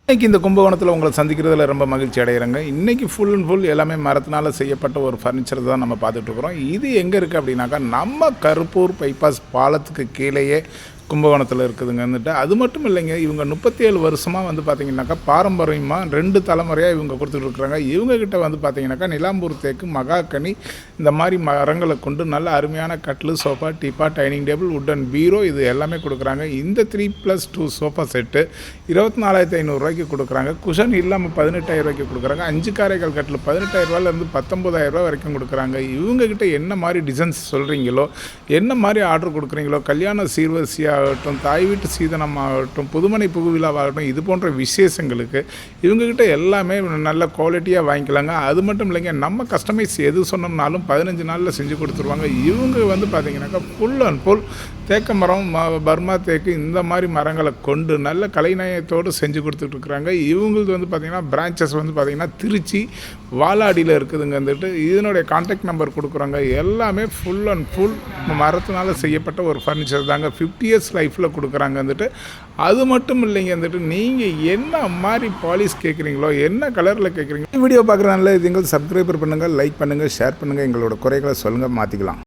இன்றைக்கி இந்த கும்பகோணத்தில் உங்களை சந்திக்கிறதுல ரொம்ப மகிழ்ச்சி அடைகிறேங்க. இன்றைக்கி ஃபுல் அண்ட் ஃபுல் எல்லாமே மரத்தினால் செய்யப்பட்ட ஒரு ஃபர்னிச்சர் தான் நம்ம பார்த்துட்ருக்குறோம். இது எங்கே இருக்குது அப்படின்னாக்கா, நம்ம கருப்பூர் பைபாஸ் பாலத்துக்கு கீழேயே கும்பகோணத்தில் இருக்குதுங்கன்னுட்டு. அது மட்டும் இல்லைங்க, இவங்க 37 வருஷமாக வந்து பார்த்திங்கனாக்கா பாரம்பரியமாக 2 தலைமுறையாக இவங்க கொடுத்துட்ருக்குறாங்க. இவங்கக்கிட்ட வந்து பார்த்திங்கனாக்கா நிலாம்பூர் தேக்கு, மகாக்கனி இந்த மாதிரி மரங்களை கொண்டு நல்ல அருமையான கட்லு, சோஃபா, டீப்பா, டைனிங் டேபிள், உட்டன் பீரோ இது எல்லாமே கொடுக்குறாங்க. இந்த 3+2 சோஃபா செட்டு 24,500 கொடுக்குறாங்க. குஷன் இல்லாமல் 18,000 கொடுக்குறாங்க. 5 காரைக்கால் கட்டில் 18,000 19,000 வரைக்கும் கொடுக்குறாங்க. இவங்ககிட்ட என்ன மாதிரி டிசைன்ஸ் சொல்கிறீங்களோ, என்ன மாதிரி ஆர்டர் கொடுக்குறீங்களோ, கல்யாண சீர்வரிசையாக ஆகட்டும், தாய் வீட்டு சீதனம் ஆகட்டும், புதுமனை புகுவிழாவாகட்டும், இது போன்ற விசேஷங்களுக்கு இவங்ககிட்ட எல்லாமே நல்ல குவாலிட்டியாக வாங்கிக்கலாங்க. அது மட்டும் இல்லைங்க, நம்ம கஸ்டமைஸ் எது சொன்னோம்னாலும் 15 நாளில் செஞ்சு கொடுத்துருவாங்க. இவங்க வந்து பார்த்திங்கனாக்கா ஃபுல் அண்ட் ஃபுல் தேக்க மரம், பர்மா தேக்கு இந்த மாதிரி மரங்களை கொண்டு நல்ல கலைநயத்தோடு செஞ்சு கொடுத்துட்ருக்குறாங்க. இவங்களுக்கு வந்து பார்த்திங்கன்னா பிரான்ச்சஸ் வந்து பார்த்திங்கன்னா திருச்சி வாலாடியில் இருக்குதுங்க. வந்துட்டு இதனுடைய கான்டாக்ட் நம்பர் கொடுக்குறாங்க. எல்லாமே ஃபுல் அண்ட் ஃபுல் மரத்தினால் செய்யப்பட்ட ஒரு ஃபர்னிச்சர் தாங்க. 50 இயர்ஸ் லைஃப்பில் கொடுக்குறாங்க. வந்துட்டு அது மட்டும் இல்லைங்க, வந்துட்டு நீங்கள் என்ன மாதிரி பாலிஷ் கேட்குறீங்களோ, என்ன கலரில் கேட்குறீங்களோ, வீடியோ பார்க்குறதுனால இது எங்களுக்கு சப்ஸ்கிரைபர் பண்ணுங்கள், லைக் பண்ணுங்கள், ஷேர் பண்ணுங்கள், எங்களோட குறைகளை சொல்லுங்கள், மாற்றிக்கலாம்.